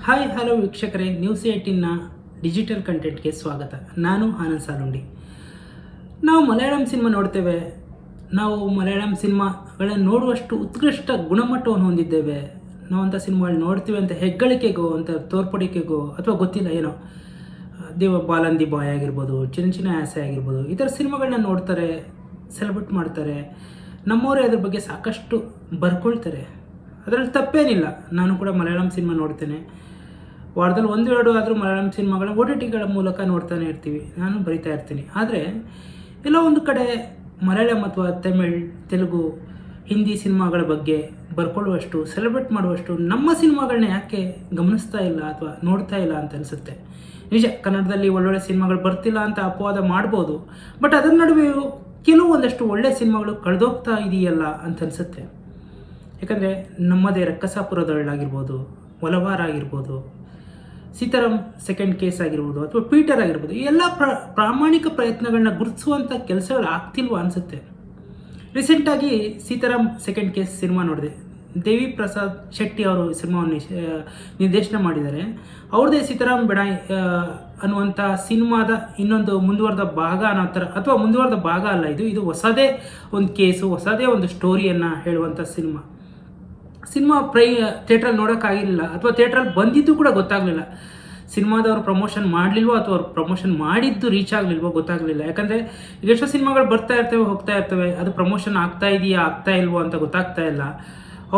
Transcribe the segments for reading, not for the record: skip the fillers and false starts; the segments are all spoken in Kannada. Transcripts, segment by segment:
ಹಾಯ್ ಹಲೋ ವೀಕ್ಷಕರೇ, ನ್ಯೂಸ್ 18ನ ಡಿಜಿಟಲ್ ಕಂಟೆಂಟ್ಗೆ ಸ್ವಾಗತ. ನಾನು ಆನಂದ್ ಸಾಲುಂಡಿ. ನಾವು ಮಲಯಾಳಂ ಸಿನಿಮಾ ನೋಡ್ತೇವೆ. ನಾವು ಮಲಯಾಳಂ ಸಿನಿಮಾಗಳನ್ನು ನೋಡುವಷ್ಟು ಉತ್ಕೃಷ್ಟ ಗುಣಮಟ್ಟವನ್ನು ಹೊಂದಿದ್ದೇವೆ. ನಾವಂಥ ಸಿನಿಮಾಗಳು ನೋಡ್ತೀವಿ ಅಂತ ಹೆಗ್ಗಳಿಕೆಗೋ ಅಂತ ತೋರ್ಪಡಿಕೆಗೋ ಅಥವಾ ಗೊತ್ತಿಲ್ಲ ಏನೋ ಬಾಲಂದಿ ಬಾಯ್ ಆಗಿರ್ಬೋದು, ಚಿನ್ನ ಆಸೆ ಆಗಿರ್ಬೋದು, ಈ ಥರ ಸಿನಿಮಾಗಳನ್ನ ನೋಡ್ತಾರೆ, ಸೆಲೆಬ್ರೇಟ್ ಮಾಡ್ತಾರೆ. ನಮ್ಮವರೇ ಅದ್ರ ಬಗ್ಗೆ ಸಾಕಷ್ಟು ಬರ್ಕೊಳ್ತಾರೆ. ಅದರಲ್ಲಿ ತಪ್ಪೇನಿಲ್ಲ. ನಾನು ಕೂಡ ಮಲಯಾಳಂ ಸಿನಿಮಾ ನೋಡ್ತೇನೆ. ವಾರದಲ್ಲಿ 1-2 ಆದರೂ ಮಲಯಾಳಂ ಸಿನಿಮಾಗಳ OTTಗಳ ಮೂಲಕ ನೋಡ್ತಾನೆ ಇರ್ತೀವಿ. ನಾನು ಬರಿತಾ ಇರ್ತೀನಿ. ಆದರೆ ಎಲ್ಲೋ ಒಂದು ಕಡೆ ಮಲಯಾಳಂ ಅಥವಾ ತಮಿಳ್, ತೆಲುಗು, ಹಿಂದಿ ಸಿನಿಮಾಗಳ ಬಗ್ಗೆ ಬರ್ಕೊಳ್ಳುವಷ್ಟು, ಸೆಲೆಬ್ರೇಟ್ ಮಾಡುವಷ್ಟು ನಮ್ಮ ಸಿನಿಮಾಗಳನ್ನ ಯಾಕೆ ಗಮನಿಸ್ತಾ ಇಲ್ಲ ಅಥವಾ ನೋಡ್ತಾ ಇಲ್ಲ ಅಂತ ಅನಿಸುತ್ತೆ. ನಿಜ, ಕನ್ನಡದಲ್ಲಿ ಒಳ್ಳೊಳ್ಳೆ ಸಿನಿಮಾಗಳು ಬರ್ತಿಲ್ಲ ಅಂತ ಅಪವಾದ ಮಾಡ್ಬೋದು. ಬಟ್ ಅದರ ನಡುವೆಯೂ ಒಂದಷ್ಟು ಒಳ್ಳೆ ಸಿನಿಮಾಗಳು ಕಳೆದೋಗ್ತಾ ಇದೆಯಲ್ಲ ಅಂತ ಅನಿಸುತ್ತೆ. ಯಾಕಂದರೆ ನಮ್ಮದೇ ರಕ್ಕಸಾಪುರದೊಳಗಾಗಿರ್ಬೋದು, ಒಲವಾರ ಆಗಿರ್ಬೋದು, ಸೀತಾರಾಮ್ ಸೆಕೆಂಡ್ ಕೇಸ್ ಆಗಿರ್ಬೋದು, ಅಥವಾ ಪೀಟರ್ ಆಗಿರ್ಬೋದು, ಈ ಎಲ್ಲ ಪ್ರಾಮಾಣಿಕ ಪ್ರಯತ್ನಗಳನ್ನ ಗುರುತಿಸುವಂಥ ಕೆಲಸಗಳು ಆಗ್ತಿಲ್ವ ಅನಿಸುತ್ತೆ. ರೀಸೆಂಟಾಗಿ ಸೀತಾರಾಮ್ ಸೆಕೆಂಡ್ ಕೇಸ್ ಸಿನಿಮಾ ನೋಡಿದೆ. ದೇವಿ ಪ್ರಸಾದ್ ಶೆಟ್ಟಿ ಅವರು ಸಿನಿಮಾವನ್ನು ನಿರ್ದೇಶನ ಮಾಡಿದ್ದಾರೆ. ಅವ್ರದ್ದೇ ಸೀತಾರಾಮ್ ಬೆಡಾಯ್ ಅನ್ನುವಂಥ ಸಿನಿಮಾದ ಇನ್ನೊಂದು ಮುಂದುವರೆದ ಭಾಗ ಅನ್ನೋ ಥರ, ಅಥವಾ ಮುಂದುವರೆದ ಭಾಗ ಅಲ್ಲ, ಇದು ಹೊಸದೇ ಒಂದು ಕೇಸು, ಹೊಸದೇ ಒಂದು ಸ್ಟೋರಿಯನ್ನು ಹೇಳುವಂಥ ಸಿನಿಮಾ ಥಿಯೇಟ್ರಲ್ಲಿ ನೋಡೋಕ್ಕಾಗಿರಲಿಲ್ಲ, ಅಥವಾ ಥಿಯೇಟ್ರಲ್ಲಿ ಬಂದಿದ್ದು ಕೂಡ ಗೊತ್ತಾಗಲಿಲ್ಲ. ಸಿನಿಮಾದವ್ರು ಪ್ರಮೋಷನ್ ಮಾಡಲಿಲ್ವೋ ಅಥವಾ ಅವ್ರು ಪ್ರಮೋಷನ್ ಮಾಡಿದ್ದು ರೀಚ್ ಆಗಲಿಲ್ವೋ ಗೊತ್ತಾಗಲಿಲ್ಲ. ಯಾಕಂದರೆ ಈಗ ಎಷ್ಟೋ ಸಿನಿಮಾಗಳು ಬರ್ತಾ ಇರ್ತವೆ, ಹೋಗ್ತಾ ಇರ್ತವೆ, ಅದು ಪ್ರಮೋಷನ್ ಆಗ್ತಾ ಇದೆಯಾ ಆಗ್ತಾ ಇಲ್ವೋ ಅಂತ ಗೊತ್ತಾಗ್ತಾ ಇಲ್ಲ.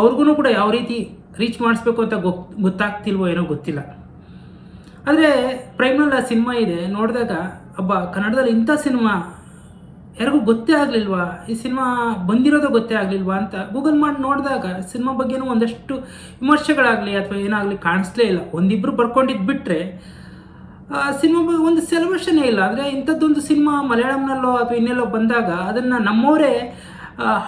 ಅವ್ರಿಗೂ ಕೂಡ ಯಾವ ರೀತಿ ರೀಚ್ ಮಾಡಿಸ್ಬೇಕು ಅಂತ ಗೊತ್ತಾಗ್ತಿಲ್ವೋ ಏನೋ ಗೊತ್ತಿಲ್ಲ. ಆದರೆ ಪ್ರೈಮ್ನಲ್ಲಿ ಆ ಸಿನಿಮಾ ಇದೆ, ನೋಡಿದಾಗ ಕನ್ನಡದಲ್ಲಿ ಇಂಥ ಸಿನಿಮಾ ಯಾರಿಗೂ ಗೊತ್ತೇ ಆಗಲಿಲ್ವಾ, ಈ ಸಿನಿಮಾ ಬಂದಿರೋದು ಗೊತ್ತೇ ಆಗಲಿಲ್ವಾ ಅಂತ ಗೂಗಲ್ ಮಾಡಿ ನೋಡಿದಾಗ ಸಿನಿಮಾ ಬಗ್ಗೆನೂ ಒಂದಷ್ಟು ವಿಮರ್ಶೆಗಳಾಗಲಿ ಅಥವಾ ಏನಾಗಲಿ ಕಾಣಿಸ್ಲೇ ಇಲ್ಲ. ಒಂದಿಬ್ಬರು ಬರ್ಕೊಂಡಿದ್ದು ಬಿಟ್ಟರೆ ಸಿನಿಮಾ ಬಗ್ಗೆ ಒಂದು ಸೆಲೆಬ್ರೇಷನ್ನೇ ಇಲ್ಲ. ಅಂದರೆ ಇಂಥದ್ದೊಂದು ಸಿನಿಮಾ ಮಲಯಾಳಂನಲ್ಲೋ ಅಥವಾ ಇನ್ನೆಲ್ಲೋ ಬಂದಾಗ ಅದನ್ನು ನಮ್ಮವರೇ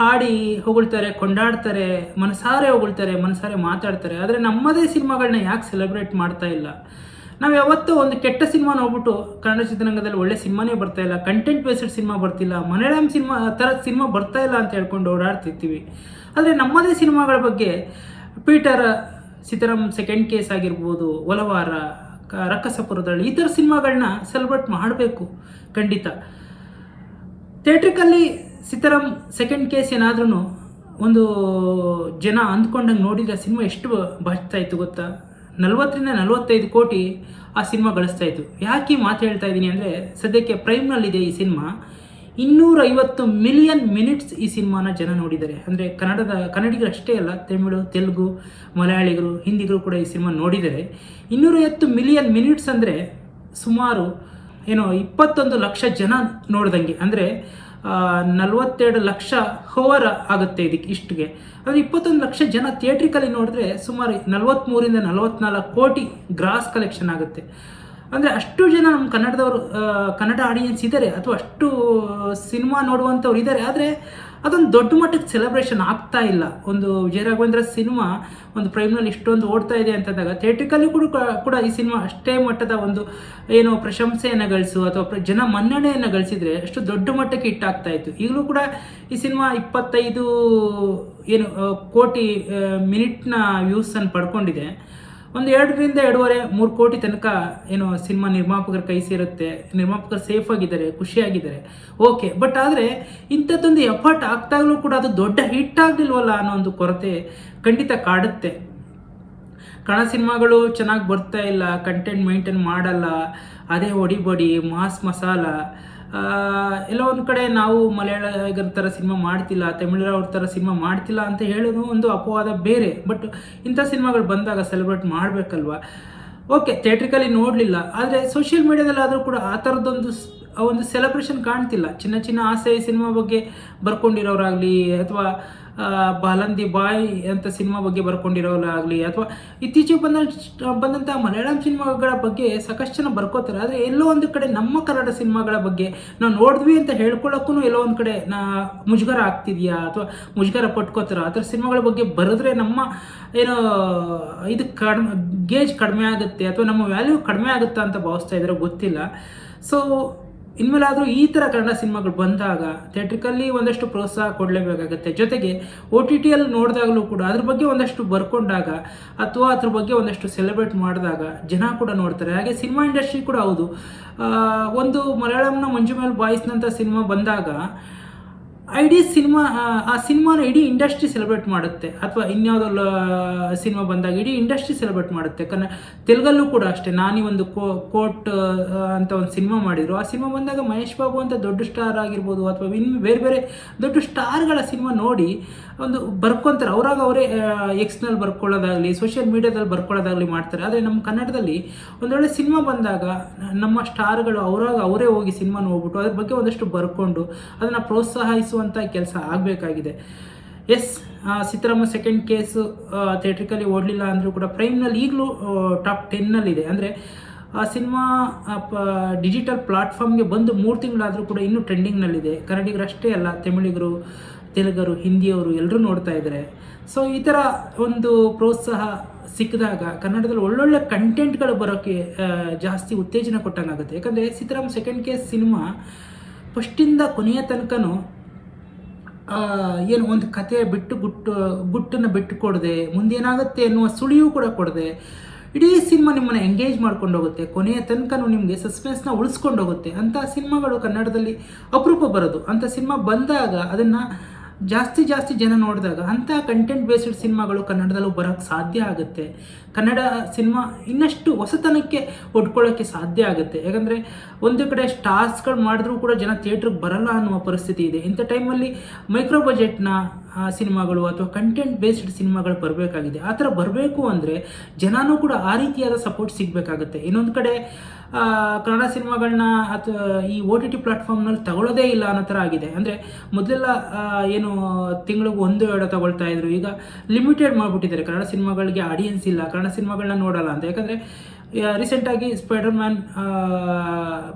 ಹಾಡಿ ಹೊಗಳ್ತಾರೆ, ಕೊಂಡಾಡ್ತಾರೆ, ಮನಸಾರೆ ಹೊಗಳ್ತಾರೆ, ಮನಸಾರೆ ಮಾತಾಡ್ತಾರೆ. ಆದರೆ ನಮ್ಮದೇ ಸಿನಿಮಾಗಳನ್ನ ಯಾಕೆ ಸೆಲೆಬ್ರೇಟ್ ಮಾಡ್ತಾ ಇಲ್ಲ? ನಾವು ಯಾವತ್ತೂ ಒಂದು ಕೆಟ್ಟ ಸಿನಿಮಾ ನೋಡ್ಬಿಟ್ಟು ಕನ್ನಡ ಚಿತ್ರರಂಗದಲ್ಲಿ ಒಳ್ಳೆ ಸಿನಿಮಾನೇ ಬರ್ತಾ ಇಲ್ಲ, ಕಂಟೆಂಟ್ ಬೇಸ್ಡ್ ಸಿನಿಮಾ ಬರ್ತಿಲ್ಲ, ಮಲಯಾಳಂ ಸಿನಿಮಾ ಥರದ ಸಿನಿಮಾ ಬರ್ತಾ ಇಲ್ಲ ಅಂತ ಹೇಳ್ಕೊಂಡು ಓಡಾಡ್ತಿರ್ತೀವಿ. ಆದರೆ ನಮ್ಮದೇ ಸಿನಿಮಾಗಳ ಬಗ್ಗೆ ಪೀಟರ್, ಸೀತಾರಾಮ್ ಸೆಕೆಂಡ್ ಕೇಸ್ ಆಗಿರ್ಬೋದು, ಒಲವಾರ, ರಕ್ಕಸಪುರದಳ್ಳಿ, ಈ ಥರ ಸಿನಿಮಾಗಳನ್ನ ಸೆಲೆಬ್ರೇಟ್ ಮಾಡಬೇಕು ಖಂಡಿತ. ಥಿಯೇಟ್ರಿಕಲ್ಲಿ ಸೀತಾರಾಮ್ ಸೆಕೆಂಡ್ ಕೇಸ್ ಏನಾದ್ರೂ ಒಂದು ಜನ ಅಂದ್ಕೊಂಡಂಗೆ ನೋಡಿದರೆ ಸಿನಿಮಾ ಎಷ್ಟು ಬರ್ತಾ ಇತ್ತು ಗೊತ್ತಾ? 40-45 ಕೋಟಿ ಆ ಸಿನಿಮಾ ಗಳಿಸ್ತಾ ಇತ್ತು. ಯಾಕೆ ಈ ಮಾತು ಹೇಳ್ತಾ ಇದ್ದೀನಿ ಅಂದರೆ, ಸದ್ಯಕ್ಕೆ ಪ್ರೈಮ್ನಲ್ಲಿದೆ ಈ ಸಿನಿಮಾ. 250 ಮಿಲಿಯನ್ ಮಿನಿಟ್ಸ್ ಈ ಸಿನಿಮಾನ ಜನ ನೋಡಿದ್ದಾರೆ. ಅಂದರೆ ಕನ್ನಡಿಗರು ಅಷ್ಟೇ ಅಲ್ಲ, ತಮಿಳು, ತೆಲುಗು, ಮಲಯಾಳಿಗರು, ಹಿಂದಿಗರು ಕೂಡ ಈ ಸಿನಿಮಾ ನೋಡಿದ್ದಾರೆ. 250 ಮಿಲಿಯನ್ ಮಿನಿಟ್ಸ್ ಅಂದರೆ ಸುಮಾರು 21 ಲಕ್ಷ ಜನ ನೋಡ್ದಂಗೆ. ಅಂದರೆ 42 ಲಕ್ಷ ಹೋವರ್ ಆಗುತ್ತೆ ಇಷ್ಟಿಗೆ. ಅಂದರೆ 21 ಲಕ್ಷ ಜನ ಥಿಯೇಟ್ರಿಕಲ್ಲಿ ನೋಡಿದ್ರೆ ಸುಮಾರು 43-44 ಕೋಟಿ ಗ್ರಾಸ್ ಕಲೆಕ್ಷನ್ ಆಗುತ್ತೆ. ಅಂದರೆ ಅಷ್ಟು ಜನ ನಮ್ಮ ಕನ್ನಡ ಆಡಿಯನ್ಸ್ ಇದ್ದಾರೆ, ಅಥವಾ ಅಷ್ಟು ಸಿನಿಮಾ ನೋಡುವಂಥವ್ರು ಇದ್ದಾರೆ. ಆದರೆ ಅದೊಂದು ದೊಡ್ಡ ಮಟ್ಟಕ್ಕೆ ಸೆಲೆಬ್ರೇಷನ್ ಆಗ್ತಾ ಇಲ್ಲ. ಒಂದು ವಿಜಯ ರಾಘವೇಂದ್ರ ಸಿನಿಮಾ ಒಂದು ಪ್ರೈಮ್ನಲ್ಲಿ ಇಷ್ಟೊಂದು ಓಡ್ತಾ ಇದೆ ಅಂತಂದಾಗ ಥಿಯೇಟ್ರಿಕಲ್ಲಿ ಕೂಡ ಈ ಸಿನಿಮಾ ಅಷ್ಟೇ ಮಟ್ಟದ ಒಂದು ಪ್ರಶಂಸೆಯನ್ನು ಗಳಿಸು ಅಥವಾ ಜನ ಮನ್ನಣೆಯನ್ನು ಗಳಿಸಿದರೆ ಅಷ್ಟು ದೊಡ್ಡ ಮಟ್ಟಕ್ಕೆ ಹಿಟ್ಟಾಗ್ತಾ ಇತ್ತು. ಈಗಲೂ ಕೂಡ ಈ ಸಿನಿಮಾ 25 ಕೋಟಿ ಮಿನಿಟ್ನ ವ್ಯೂಸನ್ನು ಪಡ್ಕೊಂಡಿದೆ. ಒಂದು 2-2.5-3 ಕೋಟಿ ತನಕ ಸಿನಿಮಾ ನಿರ್ಮಾಪಕರ ಕೈ ಸೇರುತ್ತೆ. ನಿರ್ಮಾಪಕರು ಸೇಫ್ ಆಗಿದ್ದಾರೆ, ಖುಷಿಯಾಗಿದ್ದಾರೆ, ಓಕೆ. ಬಟ್ ಆದರೆ ಇಂಥದ್ದೊಂದು ಎಫರ್ಟ್ ಆಗ್ತಾಗಲೂ ಕೂಡ ಅದು ದೊಡ್ಡ ಹಿಟ್ ಆಗಲಿಲ್ವಲ್ಲ ಅನ್ನೋ ಒಂದು ಕೊರತೆ ಖಂಡಿತ ಕಾಡುತ್ತೆ. ಕನ್ನಡ ಸಿನಿಮಾಗಳು ಚೆನ್ನಾಗಿ ಬರ್ತಾ ಇಲ್ಲ, ಕಂಟೆಂಟ್ ಮೇಂಟೈನ್ ಮಾಡಲ್ಲ, ಅದೇ ಹೊಡಿಬಡಿ ಮಾಸ್ ಮಸಾಲ. ಎಲ್ಲ ಒಂದು ಕಡೆ ನಾವು ಮಲಯಾಳಿಗರ ಥರ ಸಿನಿಮಾ ಮಾಡ್ತಿಲ್ಲ, ತಮಿಳವ್ರ ಥರ ಸಿನಿಮಾ ಮಾಡ್ತಿಲ್ಲ ಅಂತ ಹೇಳೋದು ಒಂದು ಅಪವಾದ ಬೇರೆ. ಬಟ್ ಇಂಥ ಸಿನಿಮಾಗಳು ಬಂದಾಗ ಸೆಲೆಬ್ರೇಟ್ ಮಾಡಬೇಕಲ್ವ? ಓಕೆ, ಥಿಯೇಟ್ರಿಕಲಿ ನೋಡಲಿಲ್ಲ, ಆದರೆ ಸೋಷಿಯಲ್ ಮೀಡಿಯಾದಲ್ಲಾದರೂ ಕೂಡ ಆ ಥರದ್ದೊಂದು ಒಂದು ಸೆಲೆಬ್ರೇಷನ್ ಕಾಣ್ತಿಲ್ಲ. ಚಿನ್ನ ಆಸೆ ಸಿನಿಮಾ ಬಗ್ಗೆ ಬರ್ಕೊಂಡಿರೋರಾಗಲಿ, ಅಥವಾ ಬಾಲಂದಿ ಬಾಯ್ ಅಂತ ಸಿನಿಮಾ ಬಗ್ಗೆ ಬರ್ಕೊಂಡಿರೋರಾಗಲಿ, ಅಥವಾ ಇತ್ತೀಚೆಗೆ ಬಂದಂಥ ಮಲಯಾಳಂ ಸಿನಿಮಾಗಳ ಬಗ್ಗೆ ಸಾಕಷ್ಟು ಜನ ಬರ್ಕೋತಾರೆ. ಆದರೆ ಎಲ್ಲೋ ಒಂದು ಕಡೆ ನಮ್ಮ ಕನ್ನಡ ಸಿನಿಮಾಗಳ ಬಗ್ಗೆ ನಾವು ನೋಡಿದ್ವಿ ಅಂತ ಹೇಳ್ಕೊಳ್ಳೋಕ್ಕೂ ಎಲ್ಲೋ ಒಂದು ಕಡೆ ಮುಜುಗರ ಆಗ್ತಿದೆಯಾ ಅಥವಾ ಮುಜುಗರ ಪಟ್ಕೋತಾರ. ಆ ಥರ ಸಿನಿಮಾಗಳ ಬಗ್ಗೆ ಬರೆದ್ರೆ ನಮ್ಮ ಇದು ಗೇಜ್ ಕಡಿಮೆ ಆಗುತ್ತೆ ಅಥವಾ ನಮ್ಮ ವ್ಯಾಲ್ಯೂ ಕಡಿಮೆ ಆಗುತ್ತಾ ಅಂತ ಭಾವಿಸ್ತಾ ಇದ್ದಾರೆ, ಗೊತ್ತಿಲ್ಲ. ಸೊ ಇನ್ಮೇಲಾದರೂ ಈ ಥರ ಕನ್ನಡ ಸಿನಿಮಾಗಳು ಬಂದಾಗ ಥಿಯೇಟ್ರಿಕಲ್ಲಿ ಒಂದಷ್ಟು ಪ್ರೋತ್ಸಾಹ ಕೊಡಲೇಬೇಕಾಗತ್ತೆ. ಜೊತೆಗೆ OTTಯಲ್ಲಿ ನೋಡಿದಾಗಲೂ ಕೂಡ ಅದ್ರ ಬಗ್ಗೆ ಒಂದಷ್ಟು ಬರ್ಕೊಂಡಾಗ ಅಥವಾ ಅದ್ರ ಬಗ್ಗೆ ಒಂದಷ್ಟು ಸೆಲೆಬ್ರೇಟ್ ಮಾಡಿದಾಗ ಜನ ಕೂಡ ನೋಡ್ತಾರೆ. ಹಾಗೆ ಸಿನಿಮಾ ಇಂಡಸ್ಟ್ರಿ ಕೂಡ ಹೌದು. ಒಂದು ಮಲಯಾಳಂನ ಮಂಜು ಮೇಲ್ ಬಾಯ್ಸ್ನಂಥ ಸಿನಿಮಾ ಬಂದಾಗ ಇಡೀ ಆ ಸಿನಿಮಾನ ಇಡೀ ಇಂಡಸ್ಟ್ರಿ ಸೆಲೆಬ್ರೇಟ್ ಮಾಡುತ್ತೆ. ಅಥವಾ ಇನ್ಯಾವುದೋ ಸಿನಿಮಾ ಬಂದಾಗ ಇಡೀ ಇಂಡಸ್ಟ್ರಿ ಸೆಲೆಬ್ರೇಟ್ ಮಾಡುತ್ತೆ. ತೆಲುಗಲ್ಲೂ ಕೂಡ ಅಷ್ಟೇ. ನಾನಿ ಒಂದು ಕೋರ್ಟ್ ಅಂತ ಒಂದು ಸಿನಿಮಾ ಮಾಡಿದರು. ಆ ಸಿನಿಮಾ ಬಂದಾಗ ಮಹೇಶ್ ಬಾಬು ಅಂತ ದೊಡ್ಡ ಸ್ಟಾರ್ ಆಗಿರ್ಬೋದು ಅಥವಾ ಬೇರೆ ಬೇರೆ ದೊಡ್ಡ ಸ್ಟಾರ್ಗಳ ಸಿನಿಮಾ ನೋಡಿ ಒಂದು ಬರ್ಕೊತಾರೆ. ಅವರೇ ಎಕ್ಸ್ನಲ್ಲಿ ಬರ್ಕೊಳ್ಳೋದಾಗಲಿ ಸೋಷಿಯಲ್ ಮೀಡಿಯಾದಲ್ಲಿ ಬರ್ಕೊಳ್ಳೋದಾಗಲಿ ಮಾಡ್ತಾರೆ. ಆದರೆ ನಮ್ಮ ಕನ್ನಡದಲ್ಲಿ ಒಂದೊಳ್ಳೆ ಸಿನಿಮಾ ಬಂದಾಗ ನಮ್ಮ ಸ್ಟಾರ್ಗಳು ಅವರೇ ಹೋಗಿ ಸಿನಿಮಾ ನೋಡ್ಬಿಟ್ಟು ಅದ್ರ ಬಗ್ಗೆ ಒಂದಷ್ಟು ಬರ್ಕೊಂಡು ಅದನ್ನು ಪ್ರೋತ್ಸಾಹಿಸುವಂಥ ಕೆಲಸ ಆಗಬೇಕಾಗಿದೆ. S, Siddarama second case theatrically ಓಡಲಿಲ್ಲ ಅಂದರೂ ಕೂಡ ಪ್ರೈಮ್ನಲ್ಲಿ ಈಗಲೂ ಟಾಪ್ 10ನಲ್ಲಿದೆ. ಅಂದರೆ ಆ ಸಿನಿಮಾ ಡಿಜಿಟಲ್ ಪ್ಲಾಟ್ಫಾರ್ಮ್ಗೆ ಬಂದು 3 ತಿಂಗಳಾದರೂ ಕೂಡ ಇನ್ನೂ ಟ್ರೆಂಡಿಂಗ್ನಲ್ಲಿದೆ. ಕನ್ನಡಿಗರಷ್ಟೇ ಅಲ್ಲ, ತಮಿಳಿಗರು, ತೆಲುಗರು, ಹಿಂದಿಯವರು ಎಲ್ಲರೂ ನೋಡ್ತಾ ಇದ್ದಾರೆ. ಸೊ ಈ ಥರ ಒಂದು ಪ್ರೋತ್ಸಾಹ ಸಿಕ್ಕಿದಾಗ ಕನ್ನಡದಲ್ಲಿ ಒಳ್ಳೊಳ್ಳೆ ಕಂಟೆಂಟ್ಗಳು ಬರೋಕ್ಕೆ ಜಾಸ್ತಿ ಉತ್ತೇಜನ ಕೊಟ್ಟಂಗಾಗುತ್ತೆ. ಯಾಕಂದರೆ ಸಿದ್ದರಾಮ ಸೆಕೆಂಡ್ ಕೇಸ್ ಸಿನಿಮಾ ಫಸ್ಟಿಂದ ಕೊನೆಯ ತನಕನೂ ಏನು ಒಂದು ಕತೆ ಗುಟ್ಟನ್ನು ಬಿಟ್ಟು ಕೊಡದೆ ಮುಂದೇನಾಗುತ್ತೆ ಅನ್ನುವ ಸುಳಿಯೂ ಕೂಡ ಕೊಡದೆ ಇಡೀ ಸಿನಿಮಾ ನಿಮ್ಮನ್ನು ಎಂಗೇಜ್ ಮಾಡ್ಕೊಂಡು ಹೋಗುತ್ತೆ. ಕೊನೆಯ ತನಕನೂ ನಿಮಗೆ ಸಸ್ಪೆನ್ಸ್ನ ಉಳಿಸ್ಕೊಂಡು ಹೋಗುತ್ತೆ. ಅಂಥ ಸಿನಿಮಾಗಳು ಕನ್ನಡದಲ್ಲಿ ಅಪರೂಪ ಬರೋದು. ಅಂಥ ಸಿನಿಮಾ ಬಂದಾಗ ಅದನ್ನು ಜಾಸ್ತಿ ಜನ ನೋಡಿದಾಗ ಅಂಥ ಕಂಟೆಂಟ್ ಬೇಸ್ಡ್ ಸಿನಿಮಾಗಳು ಕನ್ನಡದಲ್ಲೂ ಬರೋಕ್ಕೆ ಸಾಧ್ಯ ಆಗುತ್ತೆ. ಕನ್ನಡ ಸಿನಿಮಾ ಇನ್ನಷ್ಟು ಹೊಸತನಕ್ಕೆ ಒಡ್ಕೊಳ್ಳೋಕ್ಕೆ ಸಾಧ್ಯ ಆಗುತ್ತೆ. ಯಾಕಂದರೆ ಒಂದು ಕಡೆ ಸ್ಟಾರ್ಸ್ಗಳು ಮಾಡಿದ್ರೂ ಕೂಡ ಜನ ಥಿಯೇಟ್ರಿಗೆ ಬರಲ್ಲ ಅನ್ನುವ ಪರಿಸ್ಥಿತಿ ಇದೆ. ಇಂಥ ಟೈಮಲ್ಲಿ ಮೈಕ್ರೋ ಬಜೆಟ್ನ ಸಿನಿಮಾಗಳು ಅಥವಾ ಕಂಟೆಂಟ್ ಬೇಸ್ಡ್ ಸಿನಿಮಾಗಳು ಬರಬೇಕಾಗಿದೆ. ಆ ಥರ ಬರಬೇಕು ಅಂದರೆ ಜನನೂ ಕೂಡ ಆ ರೀತಿಯಾದ ಸಪೋರ್ಟ್ ಸಿಗಬೇಕಾಗುತ್ತೆ. ಇನ್ನೊಂದು ಕಡೆ ಕನ್ನಡ ಸಿನಿಮಾಗಳನ್ನ ಅಥವಾ ಈ OTT ಪ್ಲಾಟ್ಫಾರ್ಮ್ನಲ್ಲಿ ತಗೊಳ್ಳೋದೇ ಇಲ್ಲ ಅನ್ನೋ ಥರ ಆಗಿದೆ. ಅಂದರೆ ಮೊದಲೆಲ್ಲ ಏನು ತಿಂಗಳಿಗೆ 1-2 ತಗೊಳ್ತಾ ಇದ್ರು, ಈಗ ಲಿಮಿಟೆಡ್ ಮಾಡಿಬಿಟ್ಟಿದ್ದಾರೆ. ಕನ್ನಡ ಸಿನಿಮಾಗಳಿಗೆ ಆಡಿಯನ್ಸ್ ಇಲ್ಲ, ಕನ್ನಡ ಸಿನಿಮಾಗಳನ್ನ ನೋಡಲ್ಲ ಅಂತ. ಯಾಕಂದರೆ ರೀಸೆಂಟಾಗಿ spider-man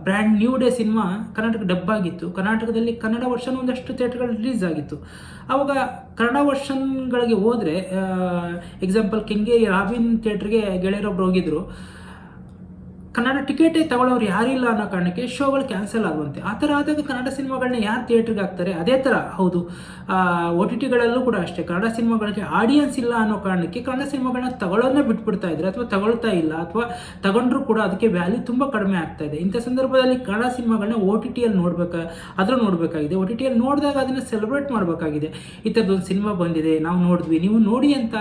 brand new day cinema Karnataka dub ಆಗಿತ್ತು. ಕರ್ನಾಟಕದಲ್ಲಿ ಕನ್ನಡ ವರ್ಷನ್ ಒಂದಷ್ಟು ಥಿಯೇಟರ್ಗಳು ರಿಲೀಸ್ ಆಗಿತ್ತು. ಆವಾಗ ಕನ್ನಡ ವರ್ಷನ್ಗಳಿಗೆ ಹೋದರೆ ಎಕ್ಸಾಂಪಲ್ ಕೆಂಗೇರಿ ರಾಬಿನ್ ಥಿಯೇಟ್ರಿಗೆ ಗೆಳೆಯರೊಬ್ರು ಹೋಗಿದ್ರು. ಕನ್ನಡ ಟಿಕೆಟೇ ತಗೊಳ್ಳೋರು ಯಾರಿಲ್ಲ ಅನ್ನೋ ಕಾರಣಕ್ಕೆ ಶೋಗಳು ಕ್ಯಾನ್ಸಲ್ ಆಗುವಂತೆ. ಆ ಥರ ಆದಾಗ ಕನ್ನಡ ಸಿನಿಮಾಗಳನ್ನ ಯಾರು ಥಿಯೇಟ್ರಿಗೆ ಹಾಕ್ತಾರೆ? ಅದೇ ಥರ ಹೌದು OTTಗಳಲ್ಲೂ ಕೂಡ ಅಷ್ಟೇ. ಕನ್ನಡ ಸಿನಿಮಾಗಳಿಗೆ ಆಡಿಯನ್ಸ್ ಇಲ್ಲ ಅನ್ನೋ ಕಾರಣಕ್ಕೆ ಕನ್ನಡ ಸಿನಿಮಾಗಳನ್ನ ತಗೊಳ್ಳೋದನ್ನ ಬಿಟ್ಬಿಡ್ತಾ ಇದ್ದಾರೆ ಅಥವಾ ತಗೊಳ್ತಾ ಇಲ್ಲ, ಅಥವಾ ತಗೊಂಡ್ರೂ ಕೂಡ ಅದಕ್ಕೆ ವ್ಯಾಲ್ಯೂ ತುಂಬ ಕಡಿಮೆ ಆಗ್ತಾ ಇದೆ. ಇಂಥ ಸಂದರ್ಭದಲ್ಲಿ ಕನ್ನಡ ಸಿನಿಮಾಗಳನ್ನ OTTಯಲ್ಲಿ ನೋಡಬೇಕಾಗಿದೆ. OTTಯಲ್ಲಿ ನೋಡಿದಾಗ ಅದನ್ನು ಸೆಲೆಬ್ರೇಟ್ ಮಾಡಬೇಕಾಗಿದೆ. ಈ ಥರದೊಂದು ಸಿನಿಮಾ ಬಂದಿದೆ, ನಾವು ನೋಡಿದ್ವಿ, ನೀವು ನೋಡಿ ಅಂತ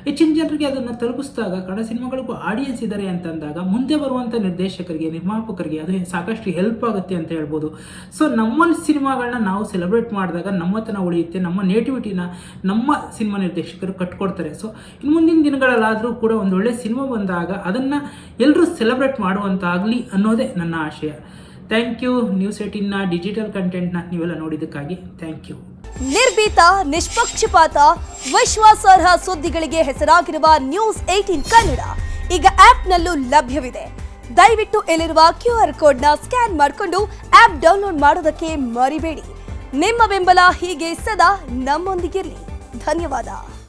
ಹೆಚ್ಚಿನ ಜನರಿಗೆ ಅದನ್ನು ತಲುಪಿಸಿದಾಗ ಕನ್ನಡ ಸಿನಿಮಾಗಳಿಗೂ ಆಡಿಯನ್ಸ್ ಇದ್ದಾರೆ ಅಂತಂದಾಗ ಮುಂದೆ ಬರುವಂಥ ನಿರ್ದೇಶಕರಿಗೆ, ನಿರ್ಮಾಪಕರಿಗೆ ಅದು ಸಾಕಷ್ಟು ಹೆಲ್ಪ್ ಆಗುತ್ತೆ ಅಂತ ಹೇಳ್ಬೋದು. ಸೊ ನಮ್ಮ ಸಿನಿಮಾಗಳನ್ನ ನಾವು ಸೆಲೆಬ್ರೇಟ್ ಮಾಡಿದಾಗ ನಮ್ಮತನ ಉಳಿಯುತ್ತೆ, ನಮ್ಮ ನೇಟಿವಿಟಿನ ನಮ್ಮ ಸಿನಿಮಾ ನಿರ್ದೇಶಕರು ಕಟ್ಕೊಡ್ತಾರೆ. ಸೊ ಇನ್ನು ಮುಂದಿನ ದಿನಗಳಲ್ಲಾದರೂ ಕೂಡ ಒಂದು ಒಳ್ಳೆ ಸಿನಿಮಾ ಬಂದಾಗ ಅದನ್ನು ಎಲ್ಲರೂ ಸೆಲೆಬ್ರೇಟ್ ಮಾಡುವಂತಾಗಲಿ ಅನ್ನೋದೇ ನನ್ನ ಆಶಯ. Thank you. ನ್ಯೂಸ್18ನ ಡಿಜಿಟಲ್ ಕಂಟೆಂಟ್ನ ನೀವೆಲ್ಲ ನೋಡಿದ್ದಕ್ಕಾಗಿ ಥ್ಯಾಂಕ್ ಯು. ನಿರ್ಭೀತ, ನಿಷ್ಪಕ್ಷಪಾತ, ವಿಶ್ವಾಸಾರ್ಹ ಸುದ್ದಿಗಳಿಗೆ ಹೆಸರಾಗಿರುವ News18 ಕನ್ನಡ ಈಗ ಆಪ್ನಲ್ಲೂ ಲಭ್ಯವಿದೆ. ದಯವಿಟ್ಟು ಇಲ್ಲಿರುವ QR ಕೋಡ್ನ ಸ್ಕ್ಯಾನ್ ಮಾಡಿಕೊಂಡು ಆಪ್ ಡೌನ್ಲೋಡ್ ಮಾಡೋದಕ್ಕೆ ಮರಿಬೇಡಿ. ನಿಮ್ಮ ಬೆಂಬಲ ಹೀಗೆ ಸದಾ ನಮ್ಮೊಂದಿಗಿರಲಿ. ಧನ್ಯವಾದ.